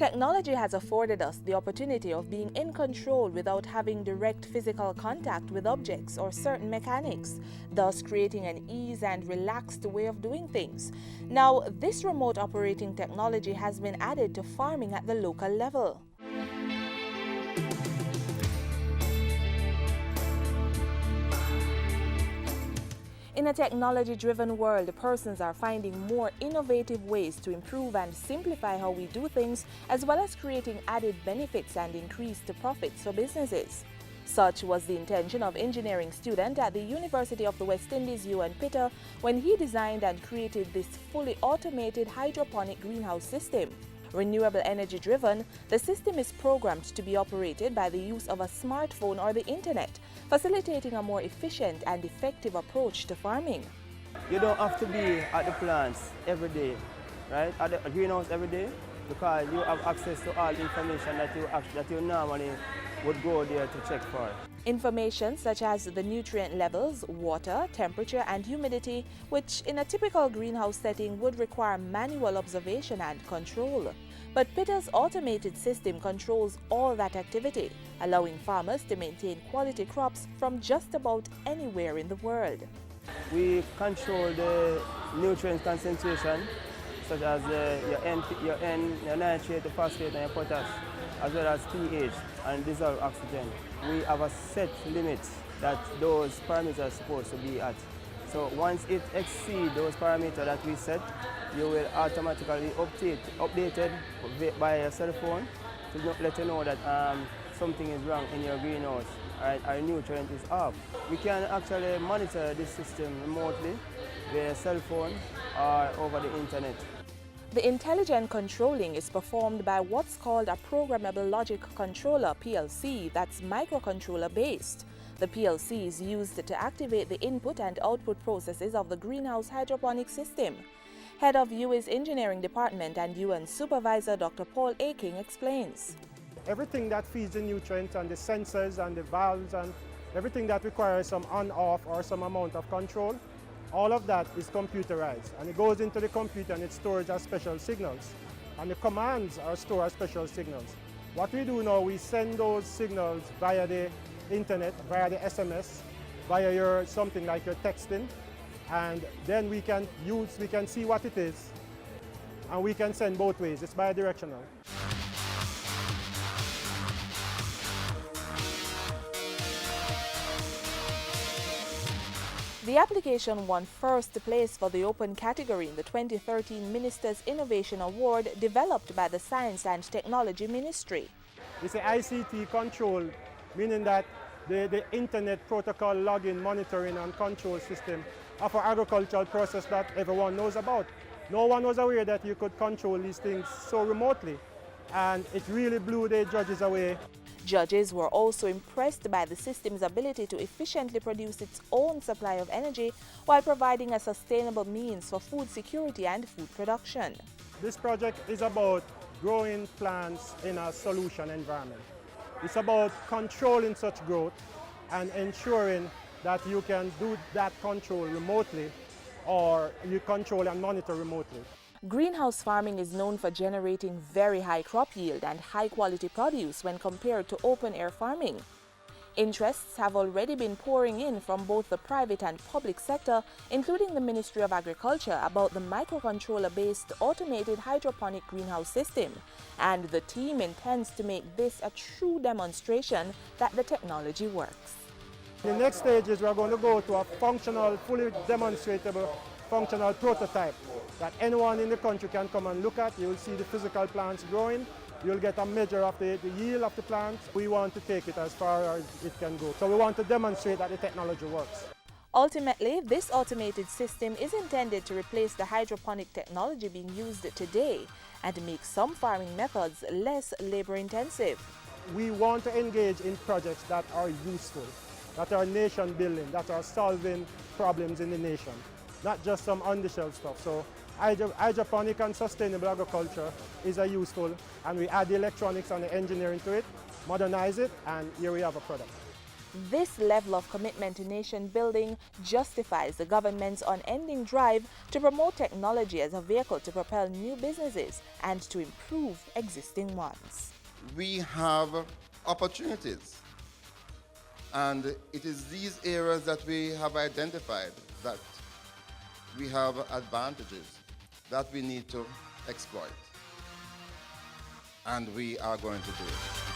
Technology has afforded us the opportunity of being in control without having direct physical contact with objects or certain mechanics, thus creating an ease and relaxed way of doing things. Now, this remote operating technology has been added to farming at the local level. In a technology-driven world, persons are finding more innovative ways to improve and simplify how we do things, as well as creating added benefits and increased profits for businesses. Such was the intention of engineering student at the University of the West Indies, UN Pitta, when he designed and created this fully automated hydroponic greenhouse system. Renewable energy driven, the system is programmed to be operated by the use of a smartphone or the internet, facilitating a more efficient and effective approach to farming. You don't have to be at the plants every day, right? At the greenhouse every day, because you have access to all information that you normally would go there to check for. Information such as the nutrient levels, water, temperature, and humidity, which in a typical greenhouse setting would require manual observation and control. But Pitta's automated system controls all that activity, allowing farmers to maintain quality crops from just about anywhere in the world. We control the nutrient concentration, such as your N, your nitrate, the phosphate, and your potash, as well as pH and dissolved oxygen. We have a set limit that those parameters are supposed to be at. So once it exceeds those parameters that we set, you will automatically updated by your cell phone to let you know that something is wrong in your greenhouse, our nutrient is off. We can actually monitor this system remotely via cell phone or over the internet. The intelligent controlling is performed by what's called a programmable logic controller (PLC) that's microcontroller based. The PLC is used to activate the input and output processes of the greenhouse hydroponic system. Head of UI's Engineering Department and UN Supervisor Dr. Paul Aking explains. Everything that feeds the nutrients and the sensors and the valves and everything that requires some on-off or some amount of control, all of that is computerized, and it goes into the computer and it stores as special signals. And the commands are stored as special signals. What we do now, we send those signals via the internet, via the SMS, via something like your texting, and then we can see what it is, and we can send both ways. It's bidirectional. The application won first place for the open category in the 2013 Minister's Innovation Award developed by the Science and Technology Ministry. It's an ICT control, meaning that the Internet Protocol login, monitoring and control system of an agricultural process that everyone knows about. No one was aware that you could control these things so remotely, and it really blew the judges away. Judges were also impressed by the system's ability to efficiently produce its own supply of energy while providing a sustainable means for food security and food production. This project is about growing plants in a solution environment. It's about controlling such growth and ensuring that you can do that control remotely, or you control and monitor remotely. Greenhouse farming is known for generating very high crop yield and high quality produce when compared to open-air farming. Interests have already been pouring in from both the private and public sector, including the Ministry of Agriculture, about the microcontroller-based automated hydroponic greenhouse system, and the team intends to make this a true demonstration that the technology works. The next stage is we're going to go to a functional, fully demonstratable functional prototype that anyone in the country can come and look at. You will see the physical plants growing. You'll get a measure of the yield of the plants. We want to take it as far as it can go. So we want to demonstrate that the technology works. Ultimately, this automated system is intended to replace the hydroponic technology being used today and make some farming methods less labor-intensive. We want to engage in projects that are useful, that are nation-building, that are solving problems in the nation, not just some on-the-shelf stuff. So hydroponic and sustainable agriculture is a useful, and we add the electronics and the engineering to it, modernize it, and here we have a product. This level of commitment to nation building justifies the government's unending drive to promote technology as a vehicle to propel new businesses and to improve existing ones. We have opportunities, and it is these areas that we have identified that we have advantages that we need to exploit, and we are going to do it.